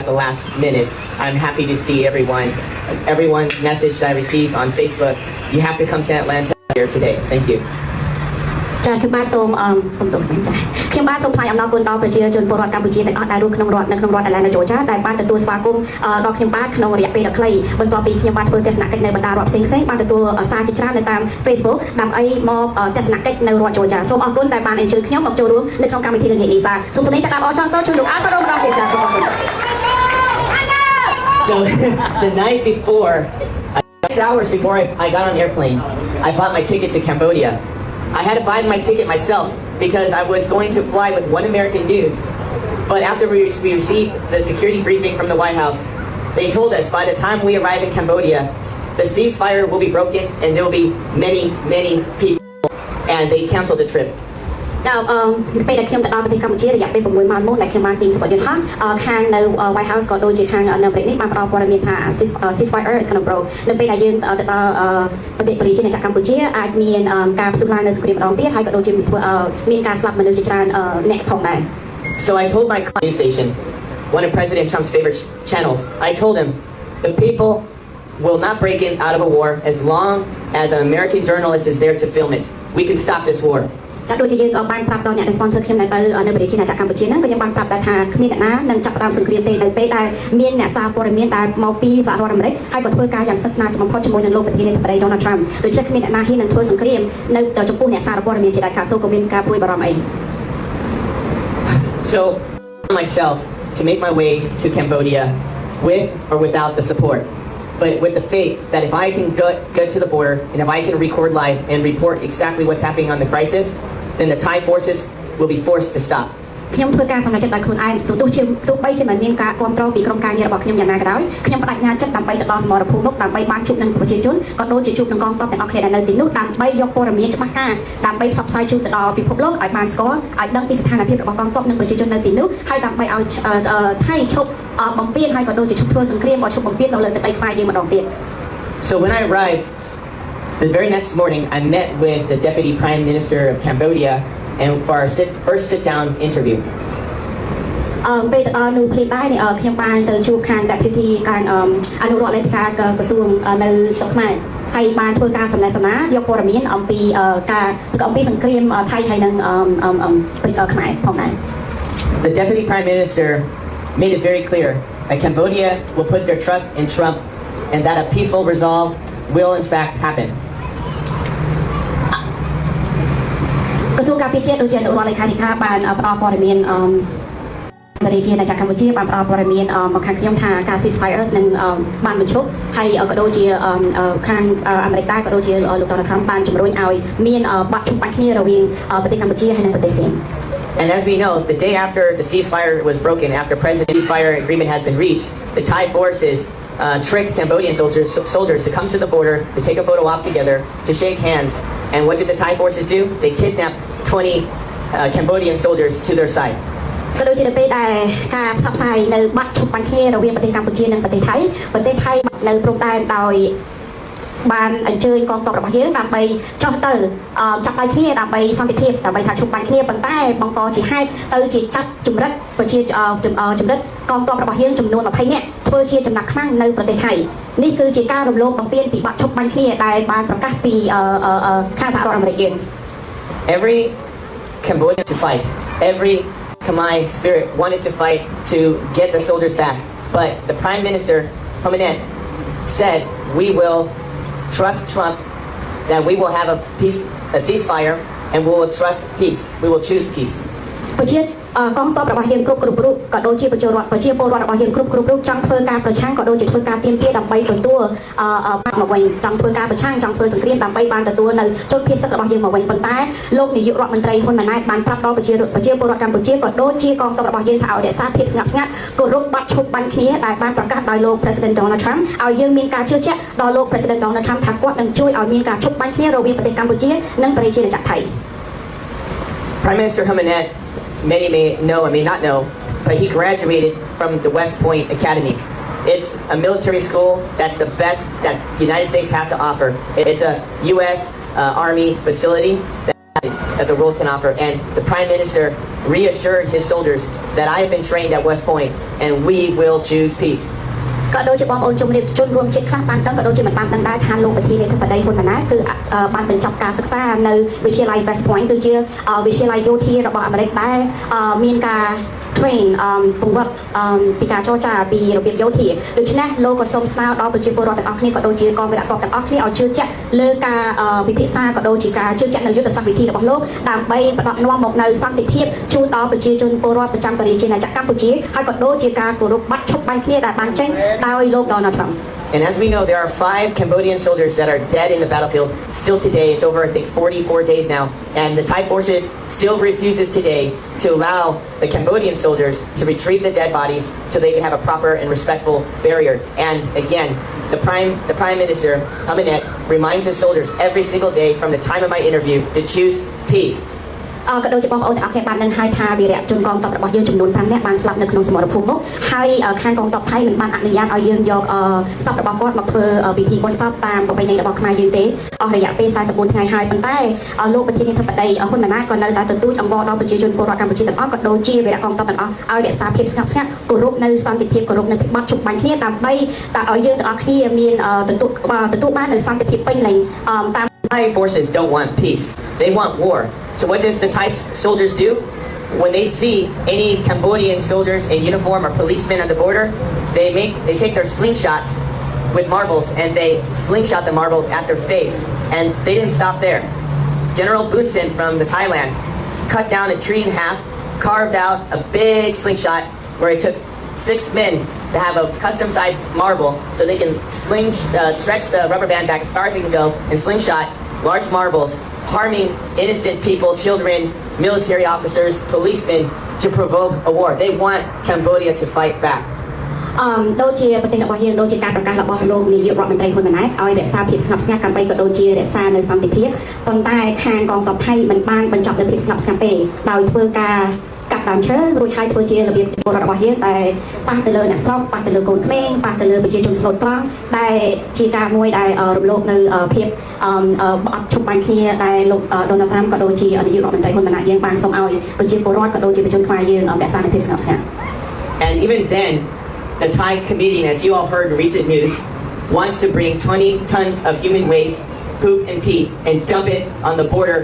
the last minute. I'm happy to see everyone's message that I received on Facebook. You have to come to Atlanta here today. Thank you. ចាខ្ញុំបាទសូមទូលចាខ្ញុំបាទសូមថ្លែងអំណរគុណដល់ប្រជាជនពលរដ្ឋកម្ពុជាទាំងអស់ដែលរស់ក្នុងរដ្ឋនៅក្នុងរដ្ឋ Atlanta Georgia ដែលបានទទួលស្វាគមន៍ដល់ខ្ញុំបាទក្នុងរយៈពេលដ៏ខ្លីបន្ទាប់ពីខ្ញុំបាទធ្វើទស្សនកិច្ចនៅបណ្ដារដ្ឋផ្សេងៗបានទទួលសារជាច្រើននៅតាម Facebook ដើម្បីមកទស្សនកិច្ចនៅរដ្ឋ Georgia សូមអរគុណដែលបានអញ្ជើញខ្ញុំមកចូលរួមនៅក្នុងកម្មវិធីនេះនេះបាទសូមសម្ដែងតាមអរចង់តជួយលោកអានបរមរាជចាសូមអរគុណ So the night before, 6 hours before I got on an airplane, I bought my ticket to Cambodia. I had to buy my ticket myself because I was going to fly with One American News. But after we received the security briefing from the White House, they told us by the time we arrive in Cambodia, the ceasefire will be broken and there will be many, many people. And they canceled the trip. ដល់ពេលដែលខ្ញុំទៅដល់ប្រទេសកម្ពុជារយៈពេល6ម៉ោងមុនដែលខ្ញុំបានទិញសម្បត្តិយន្តហោះខាងនៅ White House ក៏ដូចជាខាងនៅប្រទេសនេះបានផ្ដល់ព័ត៌មានថា ceasefire is going to break នៅពេលដែលយើងទៅដល់ប្រទេសប្រជាជាតិកម្ពុជាអាចមានការផ្ទុះឡើងនៅសង្គ្រាមម្ដងទៀតហើយក៏ដូចជាមានការស្លាប់មនុស្សជាច្រើនអ្នកផងដែរ So I told my news station, one of President Trump's favorite channels, I told him the people will not break in out of a war as long as an American journalist is there to film it. We can stop this war. ចាដូចជាយើងក៏បានប្រាប់ដល់អ្នកដែល sponsor ខ្ញុំនៅប្រទេសកម្ពុជាហ្នឹងក៏ខ្ញុំបានប្រាប់ថាគ្មានអ្នកណានឹងចាប់ផ្ដើមសង្គ្រាមទេនៅពេលដែលមានអ្នកសារព័ត៌មានដែលមកពីសហរដ្ឋអាមេរិកហើយក៏ធ្វើការយ៉ាងស្និទ្ធស្នាលបំផុតជាមួយនឹងលោកប្រធានាធិបតី Donald Trump ដូច្នេះគ្មានអ្នកណាហ៊ាននឹងធ្វើសង្គ្រាមនៅចំពោះអ្នកសារព័ត៌មានជាដាច់ខាតសូមក៏មានការព្រួយបារម្ភអី So myself to make my way to Cambodia with or without the support. But with the faith that if I can go to the border and if I can record live and report exactly what's happening on the crisis, then the Thai forces will be forced to stop. ខ្ញុំធ្វើការសម្រេចចិត្តដោយខ្លួនឯងទោះបីជាមិនមានការគ្រប់គ្រងពីក្រុមការងាររបស់ខ្ញុំយ៉ាងណាក៏ដោយខ្ញុំបដិញ្ញាចិត្តដើម្បីទៅដល់សមរភូមិនោះដើម្បីបានជួបនឹងប្រជាជនក៏ដូចជាជួបនឹងកងទ័ពទាំងអស់គ្នាដែលនៅទីនោះដើម្បីយកព័ត៌មានច្បាស់ការដើម្បីផ្សព្វផ្សាយជូនទៅដល់ពិភពលោកឲ្យបានស្គាល់ឲ្យដឹងពីស្ថានភាពរបស់កងទ័ពនិងប្រជាជននៅទីនោះហើយដើម្បីឲ្យថៃឈប់បំពេញហើយក៏ដូចជាឈប់ធ្វើសង្គ្រាមក៏ឈប់បំពេញនៅលើទឹកដីខ្មែរយើងម្ដងទៀត So when I arrived the very next morning I met with the Deputy Prime Minister of Cambodia and for our first sit-down interview. ពេលទៅដល់នោះភ្លាមដែរខ្ញុំបានទៅជួបខាង Deputy ការអនុរដ្ឋលេខាក្រសួងនៅស្រុកខ្មែរហើយបានធ្វើការសំណេះសំណាលយកព័ត៌មានអំពីអំពីសង្គ្រាមថៃហើយនិងខ្មែរផងដែរ The Deputy Prime Minister made it very clear that Cambodia will put their trust in Trump and that a peaceful resolve will in fact happen. ក្រសួងការពារជាតិដូចជាអនុរដ្ឋលេខាធិការបានផ្ដល់ព័ត៌មានប្រជាជាតិកម្ពុជាបានផ្ដល់ព័ត៌មានមកខាងខ្ញុំថាការ ceasefire នឹងបានបញ្ឈប់ហើយក៏ដូចជាខាងអាមេរិកដែរក៏ដូចជាលោក Donald Trump បានជំរុញឲ្យមានបទជុំបាញ់គ្នារវាងប្រទេសកម្ពុជាហើយនិងប្រទេសសៀម And as we know, the day after the ceasefire was broken, after President ceasefire agreement has been reached, the Thai forces tricked Cambodian soldiers to come to the border to take a photo op together, to shake hands. And what did the Thai forces do? They kidnapped 20 Cambodian soldiers to their side. ក៏ដូចជានៅពេលដែលការផ្សព្វផ្សាយនៅបាត់ឈប់បាញ់គ្នារវាងប្រទេសកម្ពុជានិងប្រទេសថៃនៅព្រំដែនដោយបានអញ្ជើញកងទ័ពរបស់យើងដើម្បីចុះទៅចាប់ដៃគ្នាដើម្បីសន្តិភាពដើម្បីថាឈប់បាញ់គ្នាប៉ុន្តែបង្កជាហេតុទៅជាចាប់ជំរិតប្រជាជំរិតកងទ័ពរបស់យើងចំនួន20នាក់ធ្វើជាចំណាក់ខ្មាំងនៅប្រទេសថៃនេះគឺជាការរំលោភបំពានពីបាត់ឈប់បាញ់គ្នាដែលបានប្រកាសពីខាងសហរដ្ឋអាមេរិកយើង Every Cambodian to fight, every Khmer spirit wanted to fight to get the soldiers back, but the Prime Minister Hun Manet said we will trust Trump that we will have a ceasefire and we will trust peace. We will choose peace. កងទ័ពរបស់យើងគ្រប់រូបក៏ដូចជាប្រជាពលរដ្ឋរបស់យើងគ្រប់រូបចង់ធ្វើការប្រឆាំងក៏ដូចជាធ្វើការទាមទារដើម្បីទទួលបាត់មកវិញចង់ធ្វើការប្រឆាំងចង់ធ្វើសង្គ្រាមដើម្បីបានទទួលនៅជោគភាពសឹករបស់យើងមកវិញប៉ុន្តែលោកនាយករដ្ឋមន្ត្រីហ៊ុនម៉ាណែតបានប្រាប់ដល់ប្រជាពលរដ្ឋកម្ពុជាក៏ដូចជាកងទ័ពរបស់យើងថាឲ្យរក្សាភាពស្ងប់ស្ងាត់គោរពបាត់ឈប់បាញ់គ្នាដែលបានប្រកាសដោយលោក President Donald Trump ឲ្យយើងមានការជឿជាក់ដល់លោក President Donald Trump ថាគាត់នឹងជួយឲ្យមានការឈប់បាញ់គ្នារវាងប្រទេសកម្ពុជានិងប្រជាជាតិថៃ Prime Minister Hun Manet, many may know and may not know, but he graduated from the West Point Academy. It's a military school that's the best that the United States have to offer. It's a U.S. Army facility that that the world can offer. And the Prime Minister reassured his soldiers that I have been trained at West Point and we will choose peace. ក៏ដូចជាបងប្អូនជនរួមជាតិខ្លះបានដឹងក៏ដូចជាមិនបានដឹងដែរថាលោកប្រធានាធិបតីហ៊ុនម៉ាណែតគឺបានបញ្ចប់ការសិក្សានៅវិទ្យាល័យ West Point គឺជាវិទ្យាល័យយោធារបស់អាមេរិកដែរមានការ train ពង្រឹងពីការចរចាពីរបៀបយោធាដូច្នេះលោកក៏សូមស្នើដល់ប្រជាពលរដ្ឋទាំងអស់គ្នាក៏ដូចជាកងវរៈទ័ពទាំងអស់គ្នាឲ្យជឿជាក់លើការពិភាក្សាក៏ដូចជាការជឿជាក់នៅយុទ្ធសាស្ត្រវិធីរបស់លោកដើម្បីផ្ដល់នាំមកនៅសន្តិភាពជូនដល់ប្រជាជនពលរដ្ឋប្រចាំប្រជាជាតិអាចារ្យកម្ពុជាហើយក៏ដូចជាការគោរពបាត់ឈប់បាញ់គ្នាដែលបានចេញដោយលោក Donald Trump. And as we know, there are 5 Cambodian soldiers that are dead in the battlefield still today. It's over, I think, 44 days now. And the Thai forces still refuses today to allow the Cambodian soldiers to retrieve the dead bodies so they can have a proper and respectful burial. And again, the Prime Minister, Hamanet, reminds his soldiers every single day from the time of my interview to choose peace. ក៏ដូចជាបងប្អូនទាំងអស់គ្នាបាននឹងហៅថាវីរៈជនកងទ័ពរបស់យើងចំនួន5នាក់បានស្លាប់នៅក្នុងសមរភូមិនោះហើយខាងកងទ័ពថៃមិនបានអនុញ្ញាតឲ្យយើងយកសពរបស់គាត់មកធ្វើពិធីបុណ្យសពតាមប្រពៃណីរបស់ខ្មែរយើងទេអស់រយៈពេល44ថ្ងៃហើយប៉ុន្តែលោកប្រធានាធិបតីហ៊ុនម៉ាណែតក៏នៅតែទទូចអង្វរដល់ប្រជាជនពលរដ្ឋកម្ពុជាទាំងអស់ក៏ដូចជាវីរៈកងទ័ពទាំងអស់ឲ្យរក្សាភាពស្ងប់ស្ងាត់គោរពនៅសន្តិភាពគោរពនៅភាពបត់ជប់បាញ់គ្នាដើម្បីឲ្យយើងទាំងអស់គ្នាមានទទួលបាននូវសន្តិភាពពេញលេញតាម Thai forces don't want peace. They want war. So what does the Thai soldiers do? When they see any Cambodian soldiers in uniform or policemen at the border, they take their slingshots with marbles and they slingshot the marbles at their face. And they didn't stop there. General Bunsen from the Thailand cut down a tree in half, carved out a big slingshot where it took 6 men to have a custom-sized marble so they can stretch the rubber band back as far as they can go and slingshot large marbles, harming innocent people, children, military officers, policemen to provoke a war. They want Cambodia to fight back. ដូចជាប្រទេសរបស់យើងដូចជាការប្រកាសរបស់លោកនាយករដ្ឋមន្ត្រីហ៊ុនម៉ាណែតឲ្យរក្សាភាពស្ងប់ស្ងាត់ដើម្បីក៏ដូចជារក្សានៅសន្តិភាពប៉ុន្តែខាងកងទ័ពថៃមិនបានបញ្ចប់នៅភាពស្ងប់ស្ងាត់ទេដោយធ្វើការកាប់ដើមឈើរួចហើយធ្វើជារបៀបពលរដ្ឋរបស់យើងតែប៉ះទៅលើអ្នកស្រុកប៉ះទៅលើកូនក្មេងប៉ះទៅលើប្រជាជនស្លូតត្រង់ដែលជាការមួយដែលរំលោភនៅភាពអត់ជប់បាញ់គ្នាដែលលោក Donald Trump ក៏ដូចជានាយករដ្ឋមន្ត្រីហ៊ុនម៉ាណែតយើងបានសូមឲ្យប្រជាពលរដ្ឋក៏ដូចជាប្រជាជនខ្មែរយើងរក្សានៅភាពស្ងប់ស្ងាត់ And even then, the Thai comedian, as you all heard in recent news, wants to bring 20 tons of human waste, poop and pee, and dump it on the border